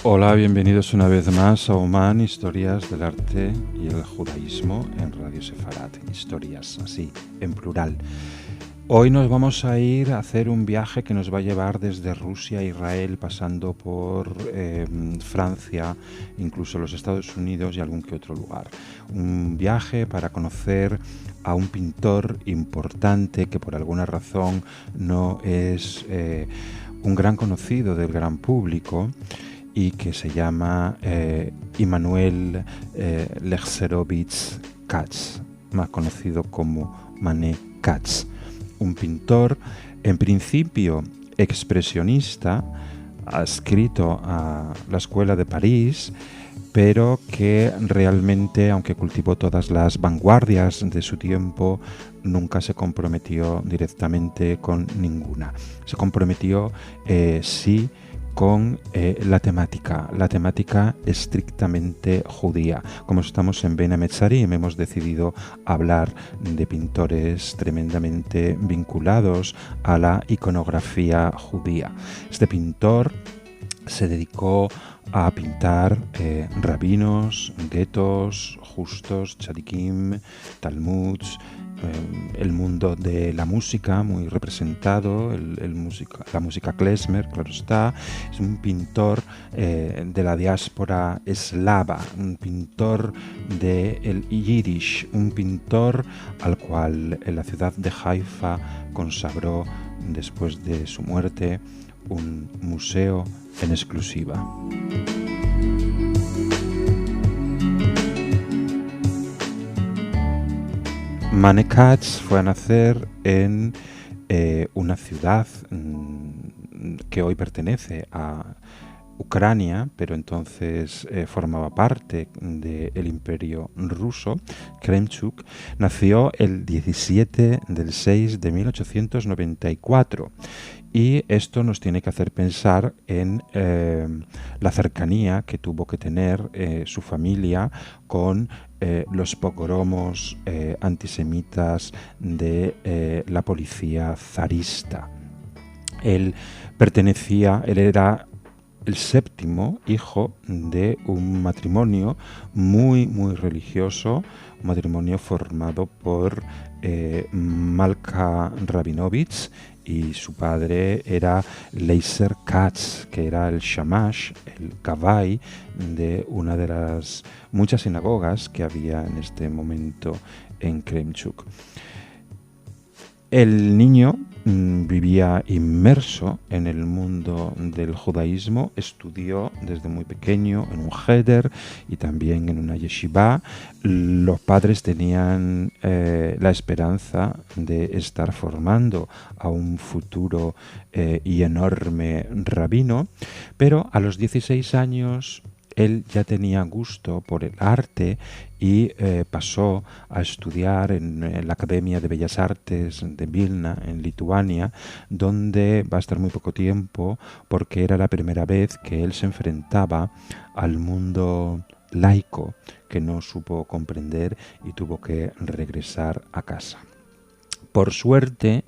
Hola, bienvenidos una vez más a Oman, historias del arte y el judaísmo en Radio Sefarat, historias así, en plural. Hoy nos vamos a ir a hacer un viaje que nos va a llevar desde Rusia a Israel, pasando por Francia, incluso los Estados Unidos y algún que otro lugar. Un viaje para conocer a un pintor importante que por alguna razón no es un gran conocido del gran público, y que se llama Immanuel Lexerovich Katz, más conocido como Mané Katz. Un pintor, en principio expresionista, adscrito a la Escuela de París, pero que realmente, aunque cultivó todas las vanguardias de su tiempo, nunca se comprometió directamente con ninguna. Se comprometió, sí, con la temática estrictamente judía. Como estamos en Ben Hametzarim, hemos decidido hablar de pintores tremendamente vinculados a la iconografía judía. Este pintor se dedicó a pintar rabinos, guetos, justos, tzadikim, talmuds, el mundo de la música muy representado, la música klezmer, claro está. Es un pintor de la diáspora eslava, un pintor del Yiddish, un pintor al cual en la ciudad de Haifa consagró, después de su muerte, un museo en exclusiva. Mané Katz fue a nacer en una ciudad que hoy pertenece a Ucrania, pero entonces formaba parte del Imperio Ruso. Kremchuk nació el 17 del 6 de 1894. Y esto nos tiene que hacer pensar en la cercanía que tuvo que tener su familia con los pogromos antisemitas de la policía zarista. Él era el séptimo hijo de un matrimonio muy, muy religioso, un matrimonio formado por Malka Rabinovich, y su padre era Leiser Katz, que era el shamash, el kavai de una de las muchas sinagogas que había en este momento en Kremchuk. El niño vivía inmerso en el mundo del judaísmo, estudió desde muy pequeño en un cheder y también en una yeshiva. Los padres tenían la esperanza de estar formando a un futuro y enorme rabino, pero a los 16 años él ya tenía gusto por el arte y pasó a estudiar en la Academia de Bellas Artes de Vilna, en Lituania, donde va a estar muy poco tiempo porque era la primera vez que él se enfrentaba al mundo laico, que no supo comprender y tuvo que regresar a casa. Por suerte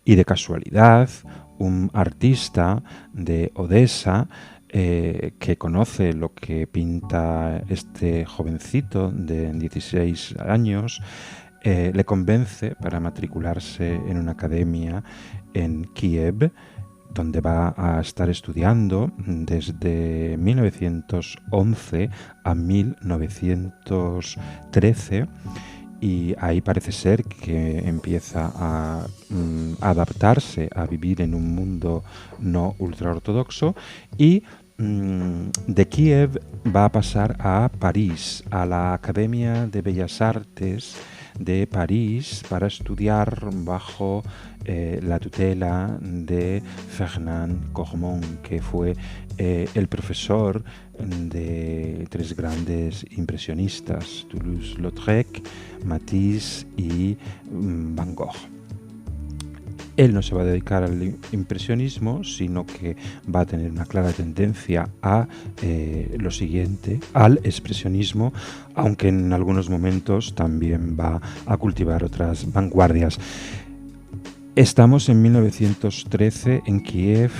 y de casualidad, un artista de Odessa que conoce lo que pinta este jovencito de 16 años, le convence para matricularse en una academia en Kiev, donde va a estar estudiando desde 1911 a 1913. Y ahí parece ser que empieza a adaptarse a vivir en un mundo no ultraortodoxo, y de Kiev va a pasar a París, a la Academia de Bellas Artes de París, para estudiar bajo la tutela de Fernand Cormon, que fue el profesor de tres grandes impresionistas, Toulouse-Lautrec, Matisse y Van Gogh. Él no se va a dedicar al impresionismo, sino que va a tener una clara tendencia a lo siguiente, al expresionismo, aunque en algunos momentos también va a cultivar otras vanguardias. Estamos en 1913 en Kiev,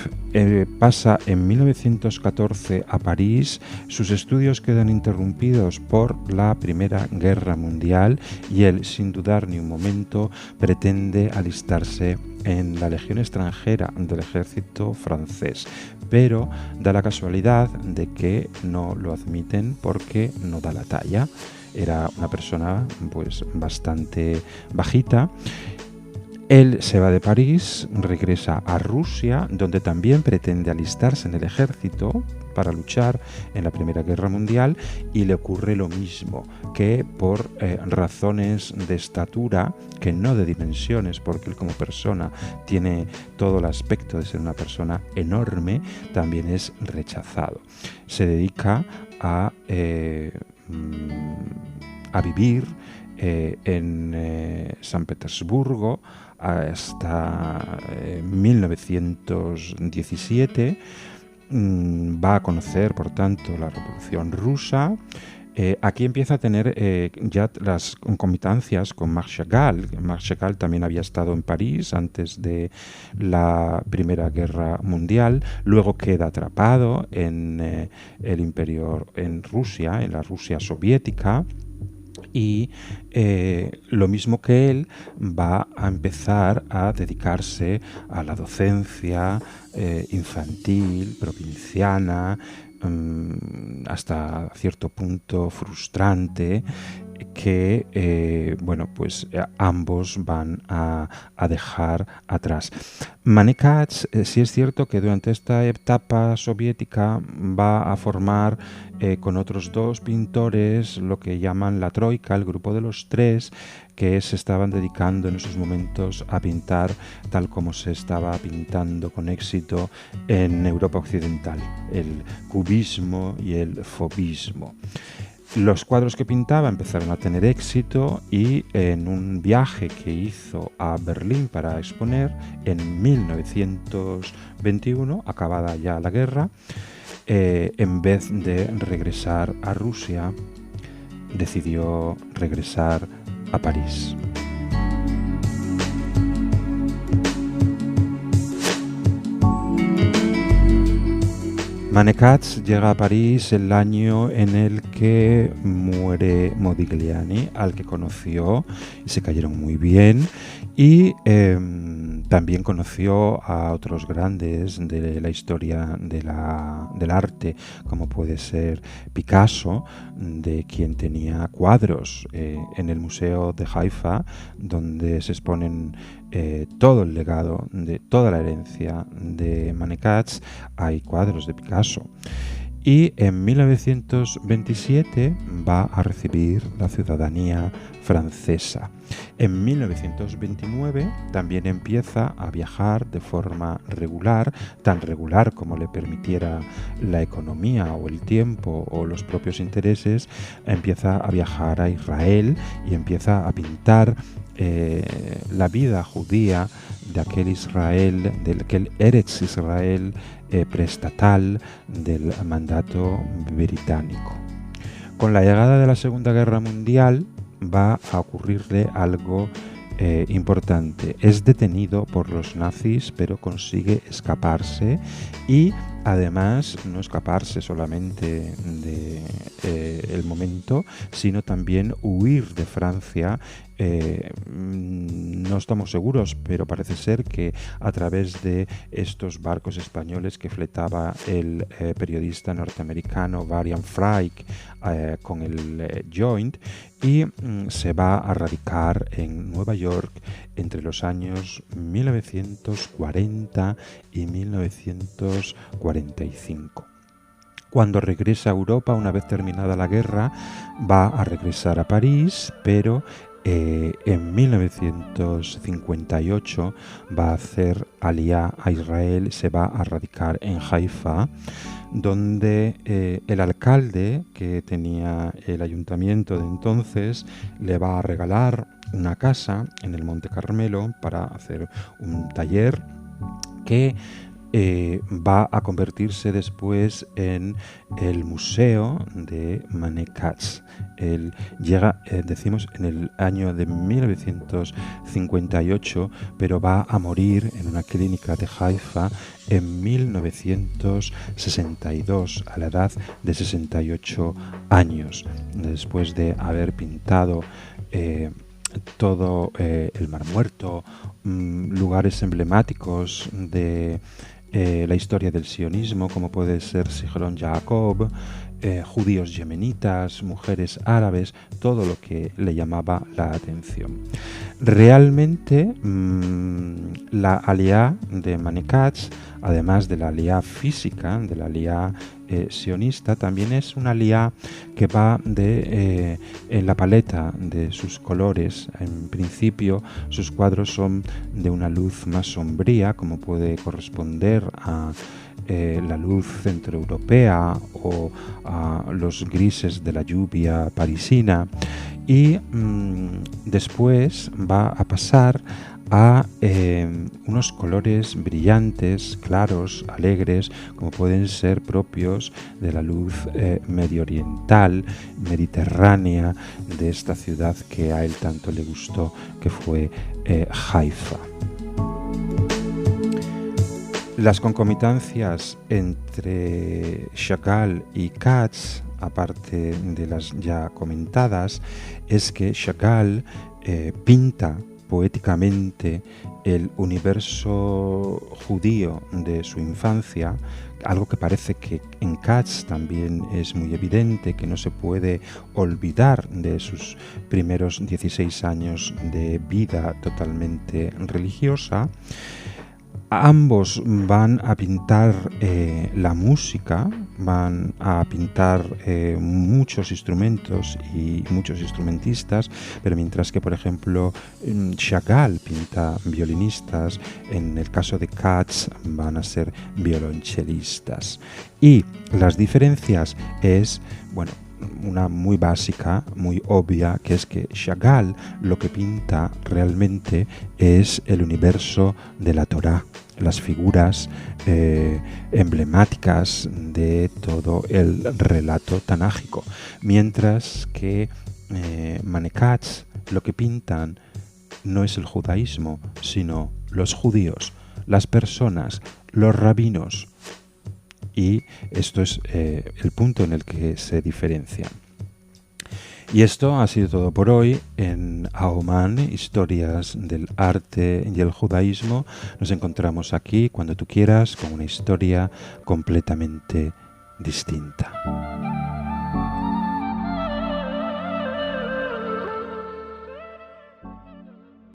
pasa en 1914 a París, sus estudios quedan interrumpidos por la Primera Guerra Mundial y él, sin dudar ni un momento, pretende alistarse en la Legión extranjera del ejército francés, pero da la casualidad de que no lo admiten porque no da la talla. Era una persona pues bastante bajita. Él se va de París, regresa a Rusia, donde también pretende alistarse en el ejército para luchar en la Primera Guerra Mundial, y le ocurre lo mismo, que por razones de estatura, que no de dimensiones, porque él como persona tiene todo el aspecto de ser una persona enorme, también es rechazado. Se dedica a vivir en San Petersburgo hasta 1917. Va a conocer, por tanto, la Revolución Rusa. Aquí empieza a tener ya las concomitancias con Marc Chagall. Marc Chagall también había estado en París antes de la Primera Guerra Mundial, luego queda atrapado en el imperio, en Rusia, en la Rusia soviética. Y lo mismo que él, va a empezar a dedicarse a la docencia infantil, provinciana, hasta cierto punto frustrante, que ambos van a dejar atrás. Mané-Katz, sí es cierto que durante esta etapa soviética va a formar con otros dos pintores lo que llaman la Troika, el grupo de los tres, que se estaban dedicando en esos momentos a pintar tal como se estaba pintando con éxito en Europa Occidental, el cubismo y el fauvismo. Los cuadros que pintaba empezaron a tener éxito, y en un viaje que hizo a Berlín para exponer en 1921, acabada ya la guerra, en vez de regresar a Rusia, decidió regresar a París. Mané-Katz llega a París el año en el que muere Modigliani, al que conoció y se cayeron muy bien, y también conoció a otros grandes de la historia del arte, como puede ser Picasso, de quien tenía cuadros en el Museo de Haifa, donde se exponen todo el legado, de toda la herencia de Mané-Katz. Hay cuadros de Picasso. Y en 1927 va a recibir la ciudadanía francesa. En 1929 también empieza a viajar de forma regular, tan regular como le permitiera la economía o el tiempo o los propios intereses. Empieza a viajar a Israel y empieza a pintar la vida judía de aquel Israel, de aquel Eretz Israel preestatal del mandato británico. Con la llegada de la Segunda Guerra Mundial va a ocurrirle algo importante. Es detenido por los nazis, pero consigue escaparse, y además no escaparse solamente del momento, sino también huir de Francia. No estamos seguros, pero parece ser que a través de estos barcos españoles que fletaba el periodista norteamericano Varian Frike con el Joint, y se va a radicar en Nueva York entre los años 1940 y 1945. Cuando regresa a Europa, una vez terminada la guerra, va a regresar a París, pero en 1958 va a hacer aliyá a Israel, se va a radicar en Haifa, donde el alcalde que tenía el ayuntamiento de entonces le va a regalar una casa en el Monte Carmelo para hacer un taller que va a convertirse después en el Museo de Mané Katz. Él llega, decimos, en el año de 1958, pero va a morir en una clínica de Haifa en 1962, a la edad de 68 años, después de haber pintado todo el Mar Muerto, lugares emblemáticos de la historia del sionismo, como puede ser Sigrón Jacob, judíos yemenitas, mujeres árabes, todo lo que le llamaba la atención. Realmente la aliyá de Mané Katz, además de la aliyá física, de la aliyá sionista, también es una aliyá que va en la paleta de sus colores. En principio sus cuadros son de una luz más sombría, como puede corresponder a la luz centroeuropea o a los grises de la lluvia parisina, y después va a pasar a unos colores brillantes, claros, alegres, como pueden ser propios de la luz medio oriental, mediterránea, de esta ciudad que a él tanto le gustó, que fue Haifa. Las concomitancias entre Chagall y Katz, aparte de las ya comentadas, es que Chagall pinta poéticamente el universo judío de su infancia, algo que parece que en Katz también es muy evidente, que no se puede olvidar de sus primeros 16 años de vida totalmente religiosa. Ambos van a pintar la música, van a pintar muchos instrumentos y muchos instrumentistas, pero mientras que, por ejemplo, Chagall pinta violinistas, en el caso de Katz van a ser violonchelistas. Y las diferencias es, bueno, una muy básica, muy obvia, que es que Chagall lo que pinta realmente es el universo de la Torá, las figuras emblemáticas de todo el relato tanágico, mientras que Mané Katz lo que pintan no es el judaísmo, sino los judíos, las personas, los rabinos. Y esto es el punto en el que se diferencian. Y esto ha sido todo por hoy en Ahoman, historias del arte y el judaísmo. Nos encontramos aquí cuando tú quieras con una historia completamente distinta.